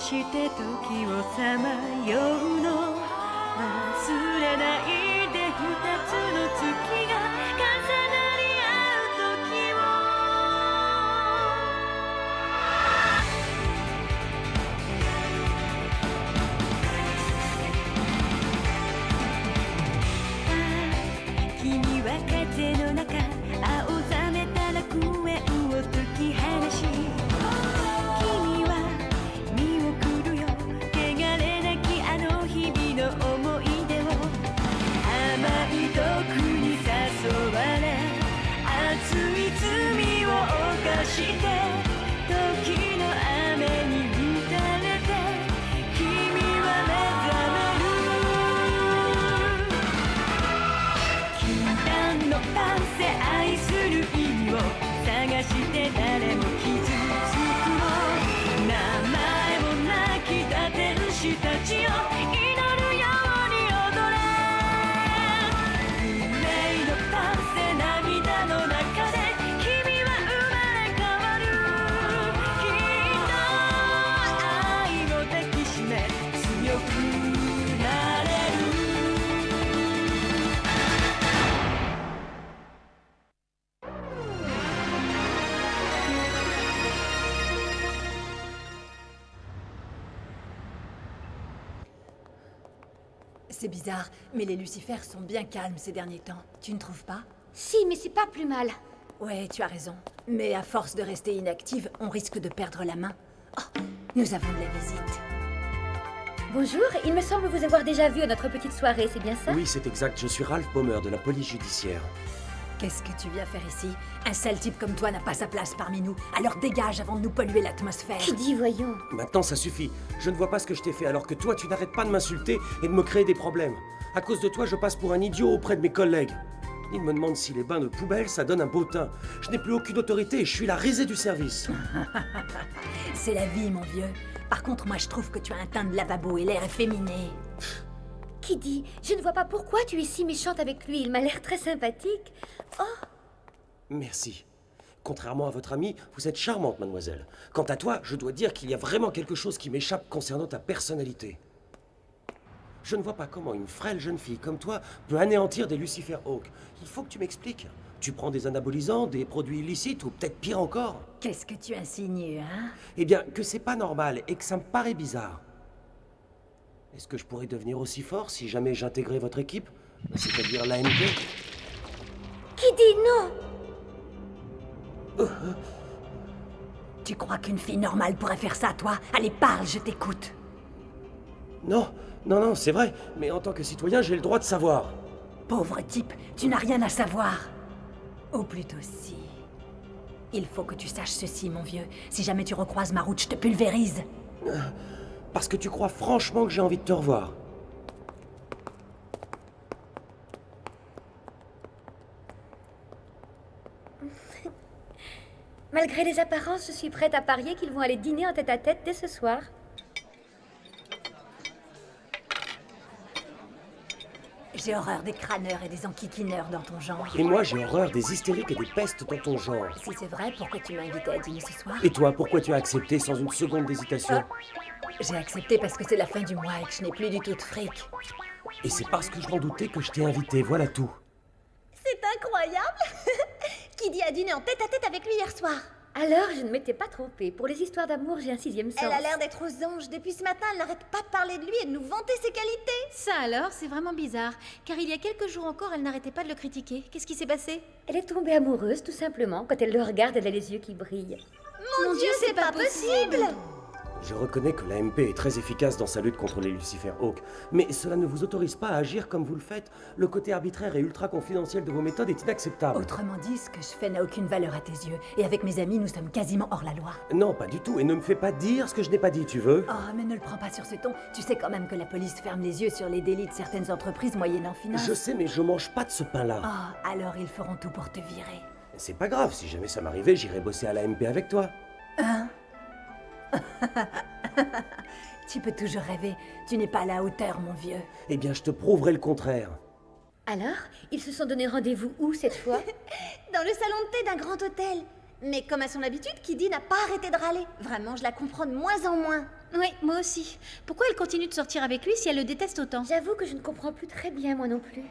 して時をさまようの忘れないで二つの月が重なり合う時を君は風の中青ざめた楽園を解き放し君は見送るよ汚れなきあの日々の思い出を甘い毒に誘われ熱い罪を犯して時の雨に打たれて君は目覚める禁断のダンス愛する意味を探して誰も傷つくの名前もなきた天使たちよ祈るように踊れ運命のダンス涙の中で君は生まれ変わるきっと愛を抱きしめ強くなれるC'est bizarre, mais les Lucifères sont bien calmes ces derniers temps. Tu ne trouves pas? Si, mais c'est pas plus mal. Ouais, tu as raison. Mais à force de rester inactive, on risque de perdre la main. Oh, nous avons de la visite. Bonjour, il me semble vous avoir déjà vu à notre petite soirée, c'est bien ça? Oui, c'est exact. Je suis Ralph Baumer de la police judiciaire. Qu'est-ce que tu viens faire ici? Un sale type comme toi n'a pas sa place parmi nous. Alors dégage avant de nous polluer l'atmosphère. Qui dit, voyons? Maintenant, ça suffit. Je ne vois pas ce que je t'ai fait alors que toi, tu n'arrêtes pas de m'insulter et de me créer des problèmes. À cause de toi, je passe pour un idiot auprès de mes collègues. Ils me demandent si les bains de poubelle, ça donne un beau teint. Je n'ai plus aucune autorité et je suis la risée du service. C'est la vie, mon vieux. Par contre, moi, je trouve que tu as un teint de lavabo et l'air efféminé. Qui dit? Je ne vois pas pourquoi tu es si méchante avec lui, il m'a l'air très sympathique. Oh, Merci. Contrairement à votre amie, vous êtes charmante, mademoiselle. Quant à toi, je dois dire qu'il y a vraiment quelque chose qui m'échappe concernant ta personnalité. Je ne vois pas comment une frêle jeune fille comme toi peut anéantir des Lucifer Hawk. Il faut que tu m'expliques. Tu prends des anabolisants, des produits illicites ou peut-être pire encore? Qu'est-ce que tu insinues, hein? Eh bien, que c'est pas normal et que ça me paraît bizarre. Est-ce que je pourrais devenir aussi fort si jamais j'intégrais votre équipe? C'est-à-dire l'ANP? qui dit non? Tu crois qu'une fille normale pourrait faire ça, toi? Allez, parle, je t'écoute. Non, non, non, c'est vrai. Mais en tant que citoyen, j'ai le droit de savoir. Pauvre type, tu n'as rien à savoir. Ou plutôt si. Il faut que tu saches ceci, mon vieux. Si jamais tu recroises ma route, je te pulvérise. Parce que tu crois franchement que j'ai envie de te revoir. Malgré les apparences, je suis prête à parier qu'ils vont aller dîner en tête-à-tête dès ce soir. J'ai horreur des crâneurs et des enquiquineurs dans ton genre. Et moi, j'ai horreur des hystériques et des pestes dans ton genre. Si c'est vrai, pourquoi tu m'as invité à dîner ce soir? Et toi, pourquoi tu as accepté sans une seconde d'hésitation? J'ai accepté parce que c'est la fin du mois et que je n'ai plus du tout de fric. Et c'est parce que je m'en doutais que je t'ai invité, voilà tout. C'est incroyable. Qui dit à dîner en tête-à-tête avec lui hier soir? Alors, je ne m'étais pas trompée. Pour les histoires d'amour, j'ai un sixième sens. Elle a l'air d'être aux anges. Depuis ce matin, elle n'arrête pas de parler de lui et de nous vanter ses qualités. Ça alors, c'est vraiment bizarre, car il y a quelques jours encore, elle n'arrêtait pas de le critiquer. Qu'est-ce qui s'est passé? Elle est tombée amoureuse, tout simplement. Quand elle le regarde, elle a les yeux qui brillent. Mon Dieu, c'est pas possible. Je reconnais que l'AMP est très efficace dans sa lutte contre les Lucifer Hawk, mais cela ne vous autorise pas à agir comme vous le faites. Le côté arbitraire et ultra confidentiel de vos méthodes est inacceptable. Autrement dit, ce que je fais n'a aucune valeur à tes yeux. Et avec mes amis, nous sommes quasiment hors la loi. Non, pas du tout, et ne me fais pas dire ce que je n'ai pas dit, tu veux? Oh, mais ne le prends pas sur ce ton. Tu sais quand même que la police ferme les yeux sur les délits de certaines entreprises moyennant finance. Je sais, mais je mange pas de ce pain-là. Oh, alors ils feront tout pour te virer. C'est pas grave, si jamais ça m'arrivait, j'irais bosser à l'AMP avec toi. Hein? Tu peux toujours rêver. Tu n'es pas à la hauteur, mon vieux. Eh bien, je te prouverai le contraire. Alors, ils se sont donné rendez-vous où cette fois? Dans le salon de thé d'un grand hôtel. Mais comme à son habitude, Kiddy n'a pas arrêté de râler. Vraiment, je la comprends de moins en moins. Oui, moi aussi. Pourquoi elle continue de sortir avec lui si elle le déteste autant? J'avoue que je ne comprends plus très bien, moi non plus.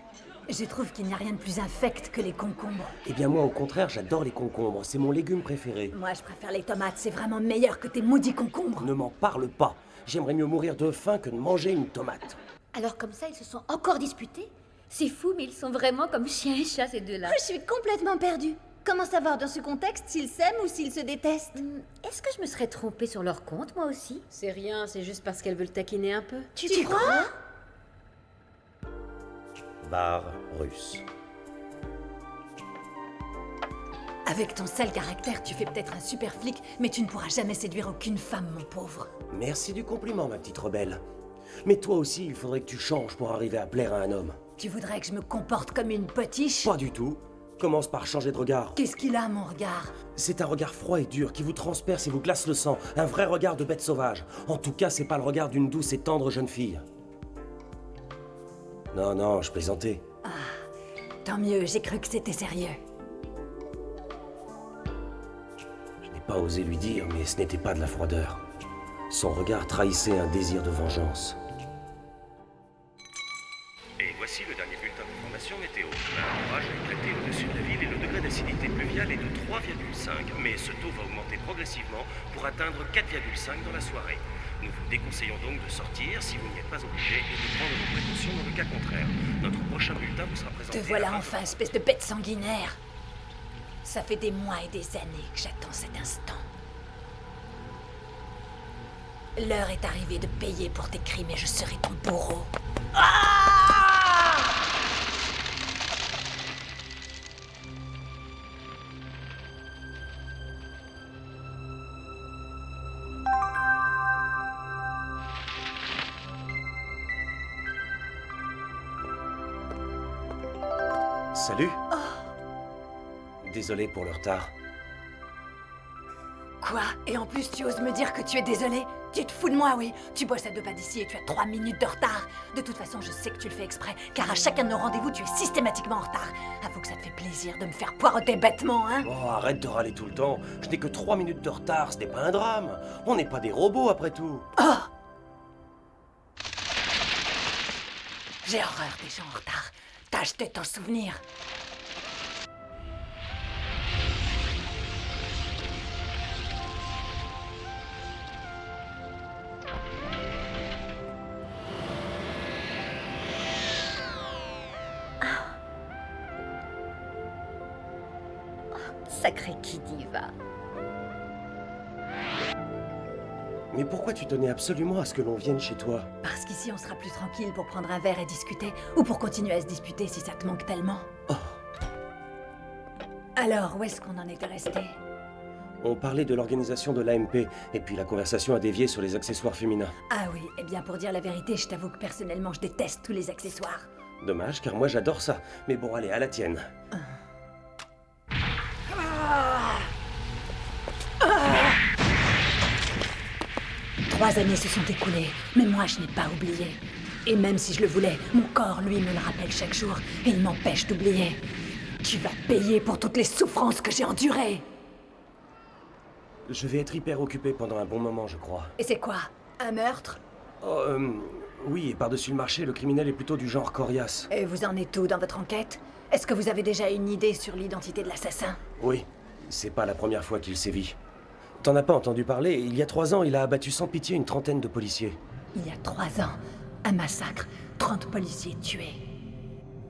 Je trouve qu'il n'y a rien de plus infect que les concombres. Eh bien moi, au contraire, j'adore les concombres. C'est mon légume préféré. Moi, je préfère les tomates, c'est vraiment meilleur que tes maudits concombres. Ne m'en parle pas. J'aimerais mieux mourir de faim que de manger une tomate. Alors comme ça, ils se sont encore disputés? C'est fou, mais ils sont vraiment comme chien et chat, ces deux-là. Je suis complètement perdue. Comment savoir dans ce contexte s'ils s'aiment ou s'ils se détestent? Est-ce que je me serais trompée sur leur compte, moi aussi? C'est rien, c'est juste parce qu'elle veut le taquiner un peu. Tu crois? Bar russe. Avec ton sale caractère, tu fais peut-être un super flic, mais tu ne pourras jamais séduire aucune femme, mon pauvre. Merci du compliment, ma petite rebelle. Mais toi aussi, il faudrait que tu changes pour arriver à plaire à un homme. Tu voudrais que je me comporte comme une potiche? Pas du tout. Commence par changer de regard. Qu'est-ce qu'il a, mon regard? C'est un regard froid et dur qui vous transperce et vous glace le sang. Un vrai regard de bête sauvage. En tout cas, c'est pas le regard d'une douce et tendre jeune fille. Non, non, je plaisantais. Tant mieux, j'ai cru que c'était sérieux. Je n'ai pas osé lui dire, mais ce n'était pas de la froideur. Son regard trahissait un désir de vengeance. Et voici le dernier bulletin d'information météo. Un orage a éclaté au-dessus de la ville et le degré d'acidité pluviale est de 3,5. Mais ce taux va augmenter progressivement pour atteindre 4,5 dans la soirée. Nous vous déconseillons donc de sortir si vous n'y êtes pas obligé et de prendre vos précautions dans le cas contraire. Notre prochain bulletin vous sera présenté... Te voilà enfin, espèce de bête sanguinaire. Ça fait des mois et des années que j'attends cet instant. L'heure est arrivée de payer pour tes crimes et je serai ton bourreau. Salut. Désolé pour le retard. Quoi? Et en plus, tu oses me dire que tu es désolé? Tu te fous de moi, oui? Tu bosses à 2 pas d'ici et tu as 3 minutes de retard. De toute façon, je sais que tu le fais exprès, car à chacun de nos rendez-vous, tu es systématiquement en retard. Avoue que ça te fait plaisir de me faire poireauter bêtement, hein? Oh, arrête de râler tout le temps. Je n'ai que 3 minutes de retard, ce n'est pas un drame. On n'est pas des robots, après tout. Oh! J'ai horreur des gens en retard. Tâche de t'en souvenir. Sacré Kiddy, va. Mais pourquoi tu tenais absolument à ce que l'on vienne chez toi? Parce qu'ici, on sera plus tranquille pour prendre un verre et discuter, ou pour continuer à se disputer si ça te manque tellement. Oh. Alors, où est-ce qu'on en était resté? On parlait de l'organisation de l'AMP, et puis la conversation a dévié sur les accessoires féminins. Ah oui, eh bien pour dire la vérité, je t'avoue que personnellement, je déteste tous les accessoires. Dommage, car moi j'adore ça. Mais bon, allez, à la tienne. 3 années se sont écoulées, mais moi je n'ai pas oublié. Et même si je le voulais, mon corps, lui, me le rappelle chaque jour, et il m'empêche d'oublier. Tu vas payer pour toutes les souffrances que j'ai endurées. Je vais être hyper occupé pendant un bon moment, je crois. Et c'est quoi? Un meurtre? Oh, oui, et par-dessus le marché, le criminel est plutôt du genre coriace. Et vous en êtes où dans votre enquête? Est-ce que vous avez déjà une idée sur l'identité de l'assassin? Oui, c'est pas la première fois qu'il sévit. T'en as pas entendu parler? Il y a 3 ans, il a abattu sans pitié une trentaine de policiers. Il y a 3 ans, un massacre, 30 policiers tués.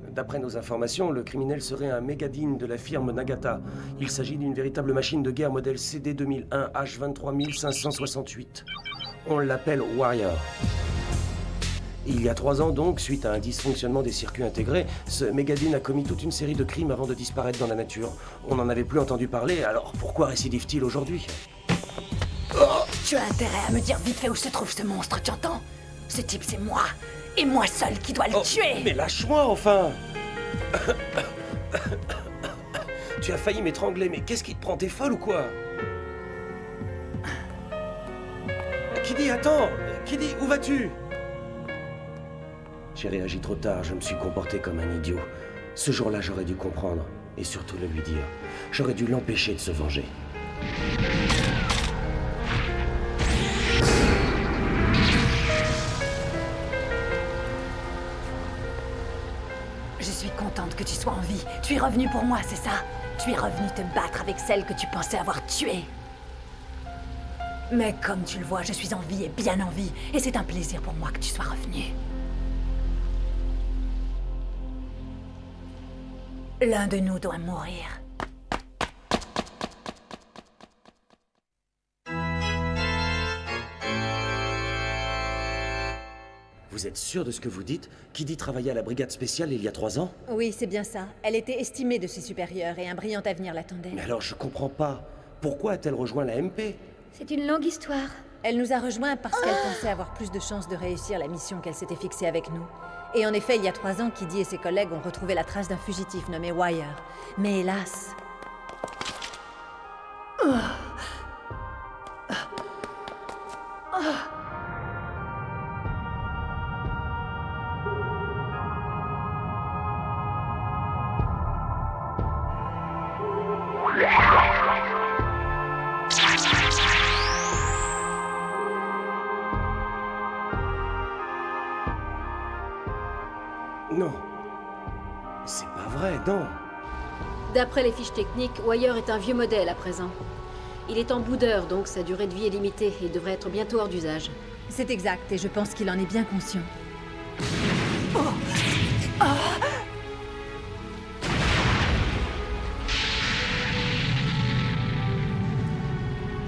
D'après nos informations, le criminel serait un mégadine de la firme Nagata. Il s'agit d'une véritable machine de guerre modèle CD 2001 H23568. On l'appelle Warrior. Il y a 3 ans donc, suite à un dysfonctionnement des circuits intégrés, ce mégadine a commis toute une série de crimes avant de disparaître dans la nature. On n'en avait plus entendu parler, alors pourquoi récidive-t-il aujourd'hui? Tu as intérêt à me dire vite fait où se trouve ce monstre, tu entends? Ce type, c'est moi, et moi seul qui dois le tuer. Mais lâche-moi, enfin! Tu as failli m'étrangler, mais qu'est-ce qui te prend? T'es folle ou quoi? Kiddy, attends! Kiddy, où vas-tu? J'ai réagi trop tard, je me suis comporté comme un idiot. Ce jour-là, j'aurais dû comprendre, et surtout le lui dire. J'aurais dû l'empêcher de se venger. Je suis contente que tu sois en vie. Tu es revenu pour moi, c'est ça? Tu es revenu te battre avec celle que tu pensais avoir tuée. Mais comme tu le vois, je suis en vie et bien en vie. Et c'est un plaisir pour moi que tu sois revenu. L'un de nous doit mourir. Vous êtes sûr de ce que vous dites? Kiddy travaillait à la brigade spéciale il y a 3 ans? Oui, c'est bien ça. Elle était estimée de ses supérieurs et un brillant avenir l'attendait. Mais alors je comprends pas. Pourquoi a-t-elle rejoint la MP? C'est une longue histoire. Elle nous a rejoints parce qu'elle pensait avoir plus de chances de réussir la mission qu'elle s'était fixée avec nous. Et en effet, il y a 3 ans, Kiddy et ses collègues ont retrouvé la trace d'un fugitif nommé Wire. Mais hélas... Non. C'est pas vrai, non. D'après les fiches techniques, Wire est un vieux modèle à présent. Il est en boudeur, donc sa durée de vie est limitée et devrait être bientôt hors d'usage. C'est exact, et je pense qu'il en est bien conscient.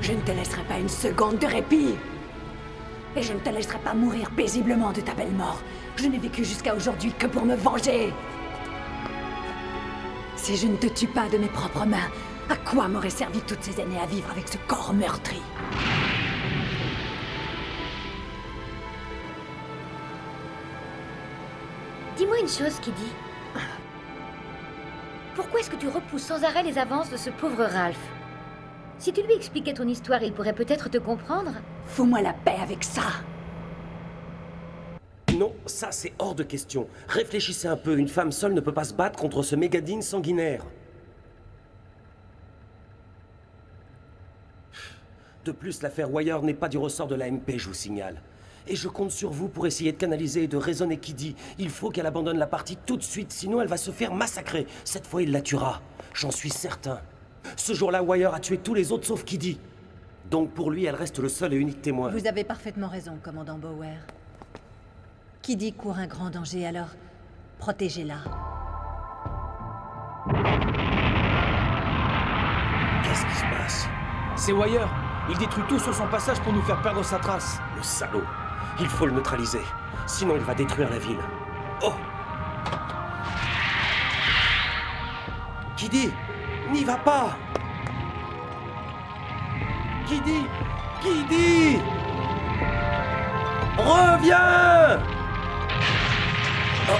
Je ne te laisserai pas une seconde de répit. Et je ne te laisserai pas mourir paisiblement de ta belle mort. Je n'ai vécu jusqu'à aujourd'hui que pour me venger. Si je ne te tue pas de mes propres mains, à quoi m'auraient servi toutes ces années à vivre avec ce corps meurtri? Dis-moi une chose, Kiddy. Pourquoi est-ce que tu repousses sans arrêt les avances de ce pauvre Ralph? Si tu lui expliquais ton histoire, il pourrait peut-être te comprendre. Fous-moi la paix avec ça. Non, ça c'est hors de question. Réfléchissez un peu, une femme seule ne peut pas se battre contre ce mégadine sanguinaire. De plus, l'affaire Wire n'est pas du ressort de la MP, je vous signale. Et je compte sur vous pour essayer de canaliser et de raisonner Kiddy. Il faut qu'elle abandonne la partie tout de suite, sinon elle va se faire massacrer. Cette fois, il la tuera. J'en suis certain. Ce jour-là, Wire a tué tous les autres sauf Kiddy. Donc pour lui, elle reste le seul et unique témoin. Vous avez parfaitement raison, commandant Bauer. Kiddy court un grand danger, alors protégez-la. Qu'est-ce qui se passe? C'est Wire. Il détruit tout sur son passage pour nous faire perdre sa trace. Le salaud. Il faut le neutraliser. Sinon, il va détruire la ville. Oh! Kiddy! N'y va pas! Kiddy! Kiddy! Reviens! Oh.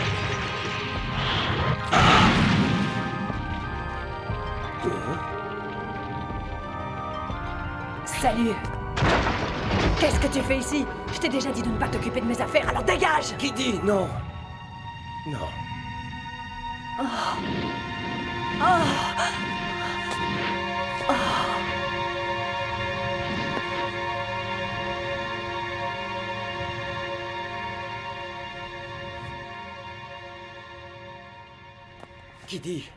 Salut. Qu'est-ce que tu fais ici? Je t'ai déjà dit de ne pas t'occuper de mes affaires, alors dégage! Kiddy, non! Non. Kiddy.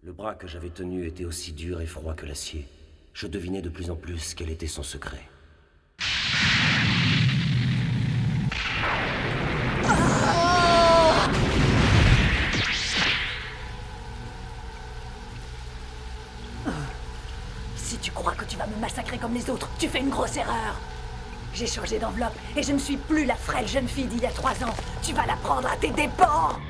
Le bras que j'avais tenu était aussi dur et froid que l'acier. Je devinais de plus en plus quel était son secret. Si tu crois que tu vas me massacrer comme les autres, tu fais une grosse erreur. J'ai changé d'enveloppe et je ne suis plus la frêle jeune fille d'il y a 3 ans. Tu vas la prendre à tes dépens.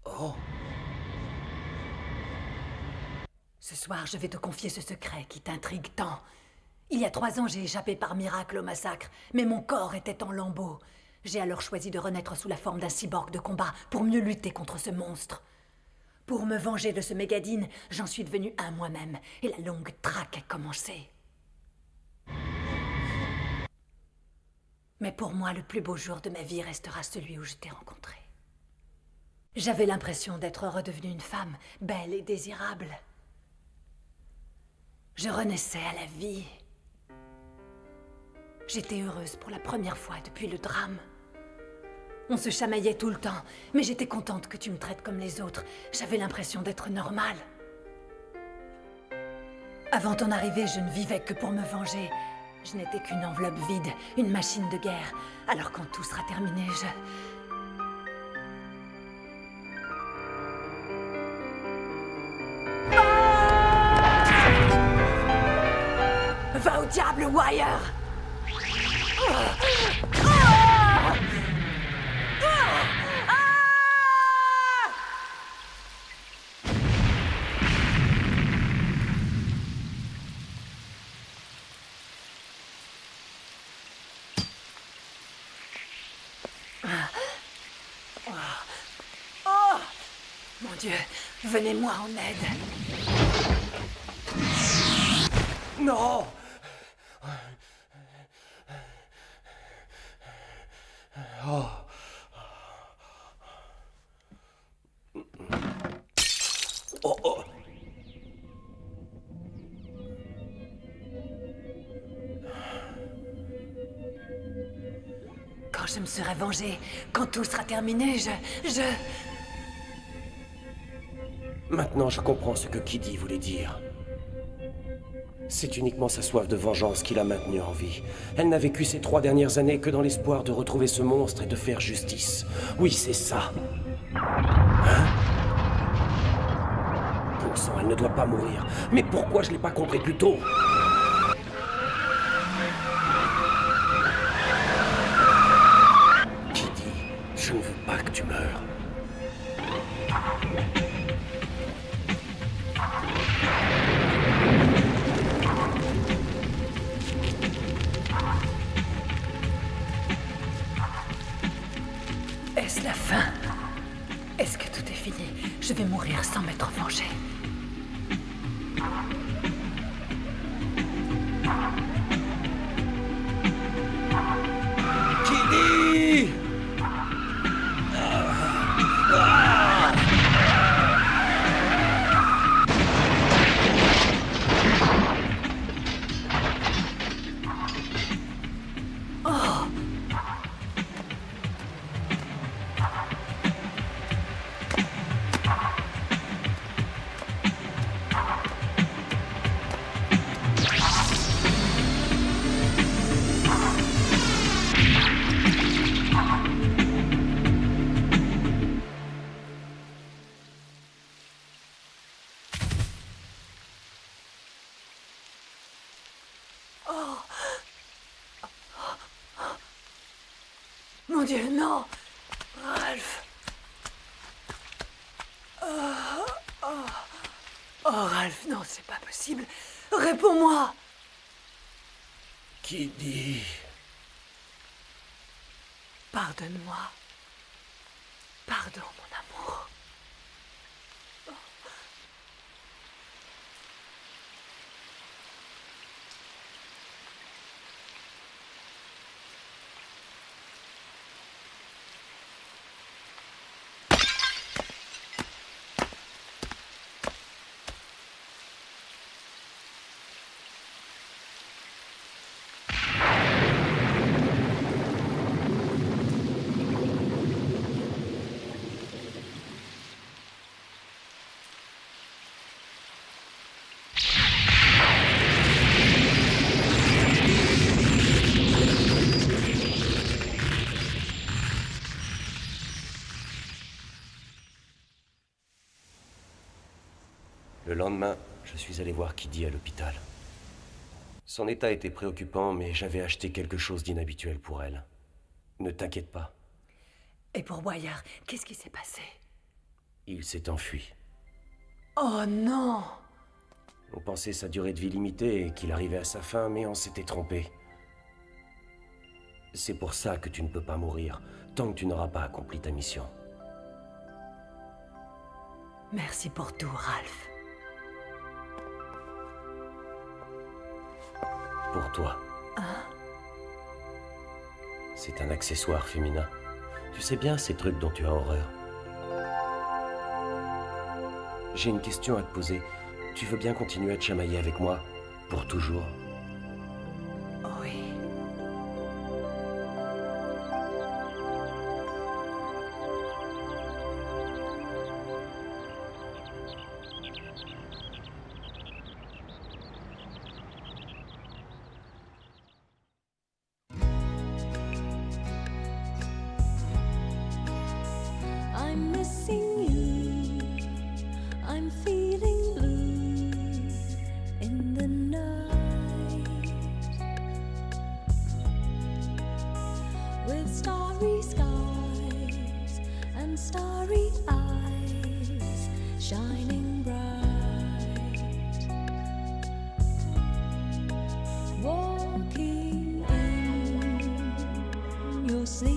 Oh! Ce soir, je vais te confier ce secret qui t'intrigue tant. Il y a 3 ans, j'ai échappé par miracle au massacre, mais mon corps était en lambeaux. J'ai alors choisi de renaître sous la forme d'un cyborg de combat pour mieux lutter contre ce monstre. Pour me venger de ce Mégadine, j'en suis devenue un moi-même, et la longue traque a commencé. Mais pour moi, le plus beau jour de ma vie restera celui où je t'ai rencontré. J'avais l'impression d'être redevenue une femme, belle et désirable. Je renaissais à la vie. J'étais heureuse pour la première fois depuis le drame. On se chamaillait tout le temps, mais j'étais contente que tu me traites comme les autres. J'avais l'impression d'être normale. Avant ton arrivée, je ne vivais que pour me venger. Je n'étais qu'une enveloppe vide, une machine de guerre. Alors quand tout sera terminé, Va au diable, Wire! Mon Dieu, venez-moi en aide. Non! Oh. Oh, oh. Quand je me serai vengée, quand tout sera terminé, Maintenant, je comprends ce que Kiddy voulait dire. C'est uniquement sa soif de vengeance qui l'a maintenue en vie. Elle n'a vécu ces 3 dernières années que dans l'espoir de retrouver ce monstre et de faire justice. Oui, c'est ça. Hein? Bon sang, elle ne doit pas mourir. Mais pourquoi je l'ai pas compris plus tôt? Kiddy, je ne veux pas que tu meurs. Est-ce la fin? Est-ce que tout est fini? Je vais mourir sans m'être vengée. Kiddy! Mon Dieu, non! Ralph! Oh, Ralph, non, c'est pas possible. Réponds-moi! Kiddy... Pardonne-moi. Pardon, mon amour. Le lendemain, je suis allé voir Kiddy à l'hôpital. Son état était préoccupant, mais j'avais acheté quelque chose d'inhabituel pour elle. Ne t'inquiète pas, Et pour Wire, qu'est-ce qui s'est passé? il s'est enfui. Oh non! On pensait sa durée de vie limitée et qu'il arrivait à sa fin, mais on s'était trompé. C'est pour ça que tu ne peux pas mourir, tant que tu n'auras pas accompli ta mission. Merci pour tout, Ralph. Pour toi. C'est un accessoire féminin. Tu sais bien ces trucs dont tu as horreur. J'ai une question à te poser. Tu veux bien continuer à te chamailler avec moi? Pour toujours? Oui. I'm missing you. I'm feeling blue in the night. With starry skies and starry eyes shining bright. Walking in your sleep.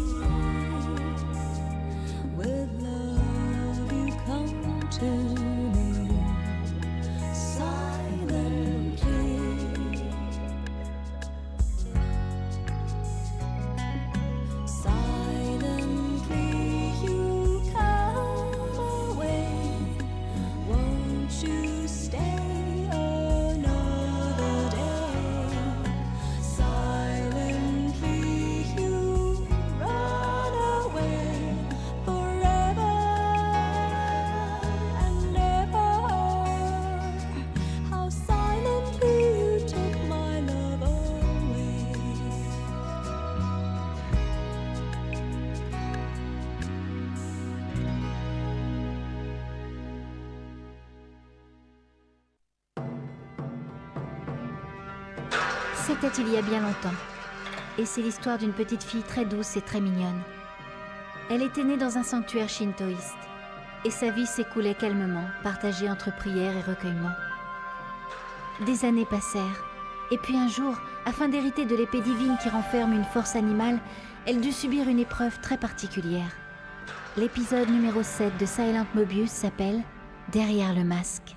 With love you come to me silently. Silently you come away. Won't you stay another day? Silently you run away. Forever and ever. How silently you took my love away. C'était il y a bien longtemps. Et c'est l'histoire d'une petite fille très douce et très mignonne. Elle était née dans un sanctuaire shintoïste. Et sa vie s'écoulait calmement, partagée entre prière et recueillement. Des années passèrent. Et puis un jour, afin d'hériter de l'épée divine qui renferme une force animale, elle dut subir une épreuve très particulière. L'épisode numéro 7 de Silent Mobius s'appelle « Derrière le masque ».